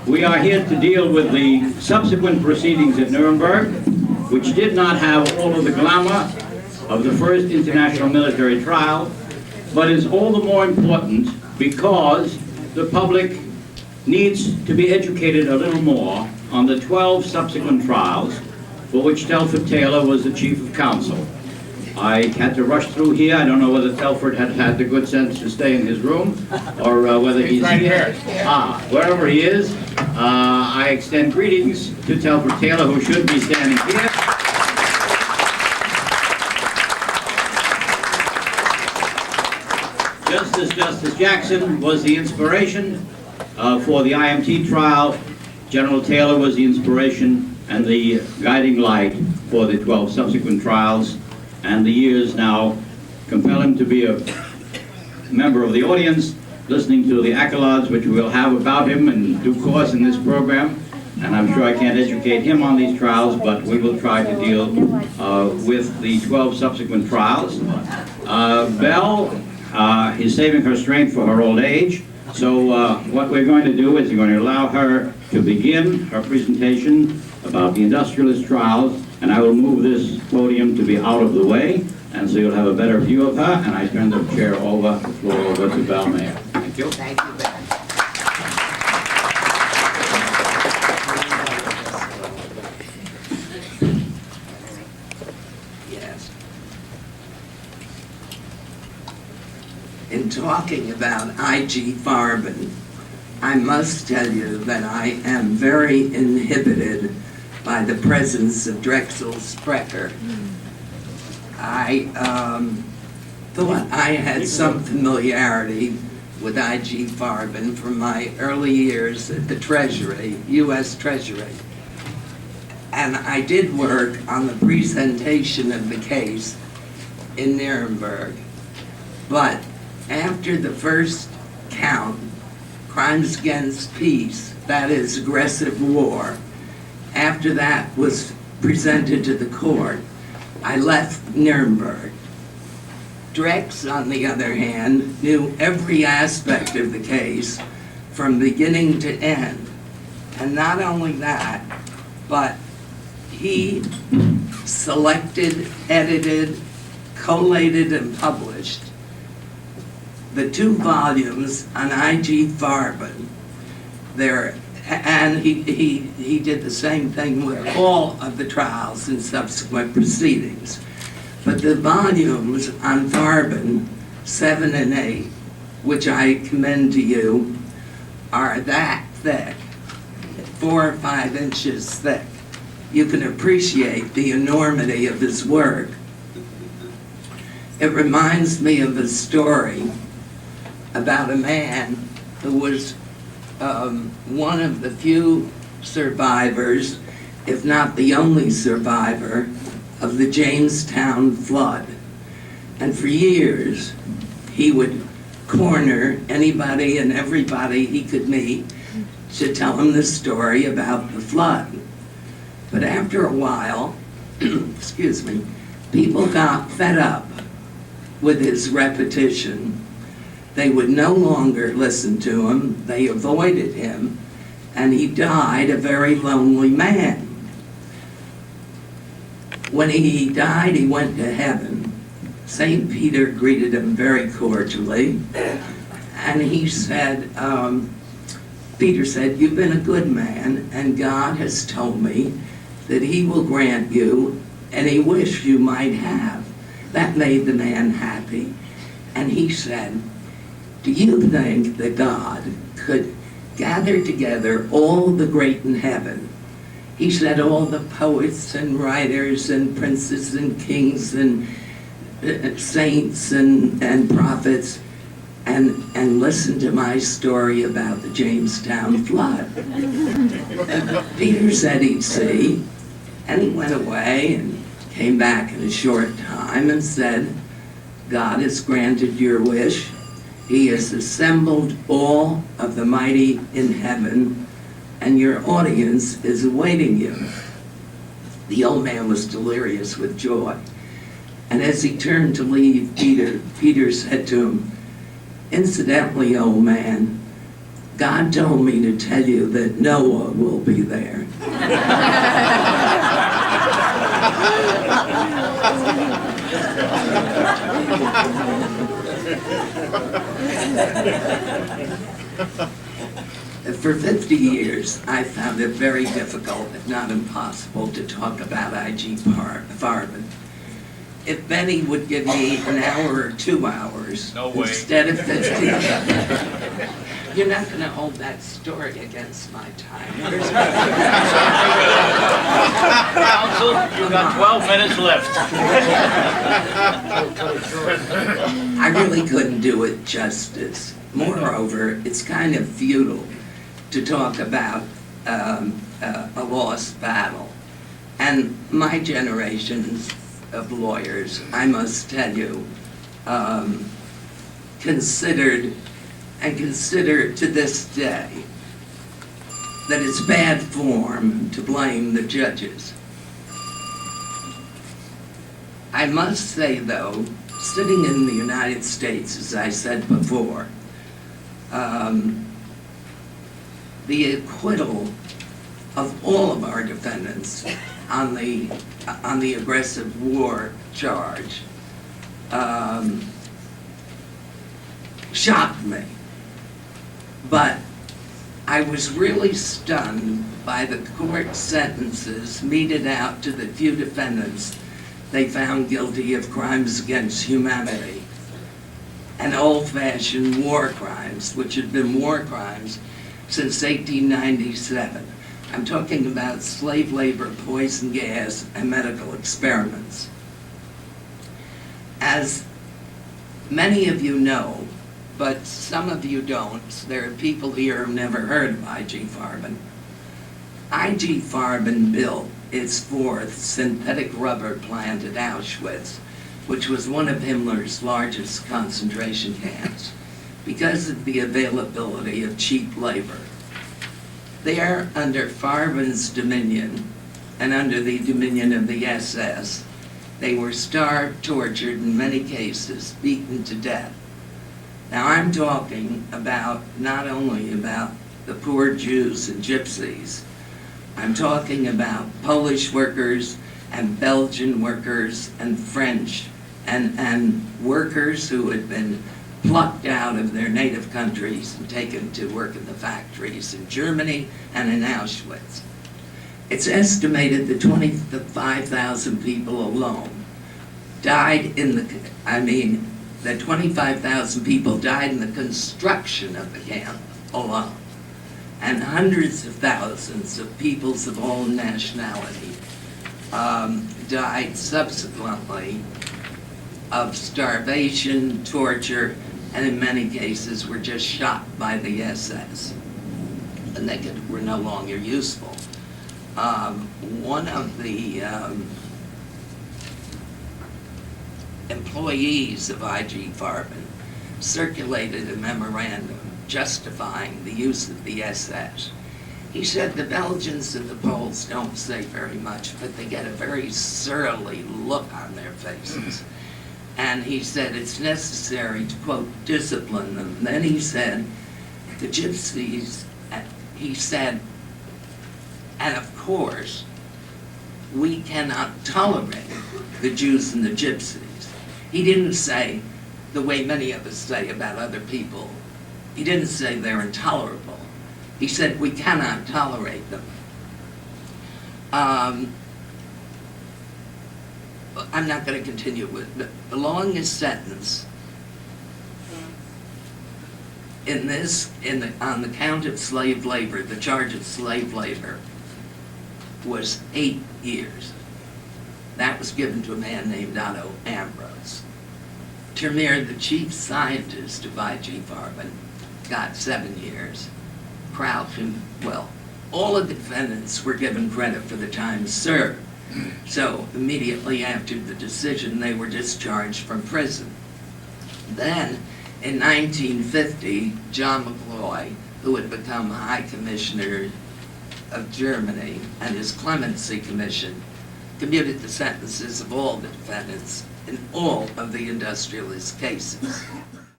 We are here to deal with the subsequent proceedings at Nuremberg, which did not have all of the glamour of the first international military trial, but is all the more important because the public needs to be educated a little more on the 12 subsequent trials for which Telford Taylor was the chief of counsel. I had to rush through here. I don't know whether Telford had the good sense to stay in his room or whether he's right here. Wherever he is, I extend greetings to Telford Taylor, who should be standing here. Just as Justice Jackson was the inspiration for the IMT trial, General Taylor was the inspiration and the guiding light for the 12 subsequent trials, and the years now compel him to be a member of the audience, listening to the accolades which we'll have about him in due course in this program. And I'm sure I can't educate him on these trials, but we will try to deal with the 12 subsequent trials. Belle is saving her strength for her old age, so what we're going to do is we're going to allow her to begin her presentation about the industrialist trials, and I will move this podium to be out of the way, and so you'll have a better view of her, and I turn the floor over to Belle Mayer. Thank you. Thank you, Ben. Yes. In talking about I.G.Farben, I must tell you that I am very inhibited by the presence of Drexel Sprecher. I thought I had some familiarity with I.G.Farben from my early years at the Treasury, U.S. Treasury. And I did work on the presentation of the case in Nuremberg. But after the first count, crimes against peace, that is aggressive war, after that was presented to the court, I left Nuremberg. Drex, on the other hand, knew every aspect of the case from beginning to end. And not only that, but he selected, edited, collated, and published the 2 volumes on I.G.Farben. And he did the same thing with all of the trials and subsequent proceedings. But the volumes on Farben, 7 and 8, which I commend to you, are that thick, 4 or 5 inches thick. You can appreciate the enormity of his work. It reminds me of a story about a man who was one of the few survivors, if not the only survivor, of the Jamestown flood. And for years, he would corner anybody and everybody he could meet to tell him the story about the flood. But after a while, excuse me, people got fed up with his repetition. They would no longer listen to him, they avoided him, and he died a very lonely man. When he died, he went to heaven. St. Peter greeted him very cordially, and he said, Peter said, "You've been a good man, and God has told me that he will grant you any wish you might have." That made the man happy. And he said, "Do you think that God could gather together all the great in heaven?" He said, "All the poets and writers and princes and kings and saints and prophets, and listen to my story about the Jamestown flood." Peter said he'd see, and he went away and came back in a short time and said, "God has granted your wish. He has assembled all of the mighty in heaven, and your audience is awaiting you." The old man was delirious with joy. And as he turned to leave Peter, Peter said to him, "Incidentally, old man, God told me to tell you that Noah will be there. For 50 years, I found it very difficult, if not impossible, to talk about I.G.Farben. If Benny would give me an hour or 2 hours instead of 15, you're not going to hold that story against my time. Counsel, you got 12 minutes left. I really couldn't do it justice. Moreover, it's kind of futile to talk about a lost battle. And my generations of lawyers, I must tell you, consider to this day that it's bad form to blame the judges. I must say, though, sitting in the United States, as I said before, the acquittal of all of our defendants on the aggressive war charge shocked me. But I was really stunned by the court sentences meted out to the few defendants they found guilty of crimes against humanity and old-fashioned war crimes, which had been war crimes since 1897. I'm talking about slave labor, poison gas, and medical experiments. As many of you know, but some of you don't, there are people here who've never heard of I.G.Farben. I.G.Farben built its fourth synthetic rubber plant at Auschwitz, which was one of Himmler's largest concentration camps, because of the availability of cheap labor. There, under Farben's dominion, and under the dominion of the SS, they were starved, tortured, in many cases, beaten to death. Now I'm talking about not only about the poor Jews and gypsies, I'm talking about Polish workers and Belgian workers and French and workers who had been plucked out of their native countries and taken to work in the factories in Germany and in Auschwitz. It's estimated that 25,000 people alone died that 25,000 people died in the construction of the camp alone. And hundreds of thousands of peoples of all nationality died subsequently of starvation, torture, and in many cases were just shot by the SS. And they were no longer useful. One of the employees of I.G.Farben circulated a memorandum justifying the use of the SS. He said the Belgians and the Poles don't say very much, but they get a very surly look on their faces. And he said it's necessary to, quote, discipline them. And then he said, the gypsies, he said, and of course, we cannot tolerate the Jews and the gypsies. He didn't say the way many of us say about other people. He didn't say they're intolerable. He said we cannot tolerate them. I'm not going to continue with the longest sentence on the count of slave labor, the charge of slave labor, was 8 years. That was given to a man named Otto Ambrose. Termeer, the chief scientist of I.G.Farben, got 7 years. Crouch and, well, all of the defendants were given credit for the time served. So immediately after the decision, they were discharged from prison. Then, in 1950, John McCloy, who had become High Commissioner of Germany, and his Clemency Commission, commuted the sentences of all the defendants in all of the industrialist cases.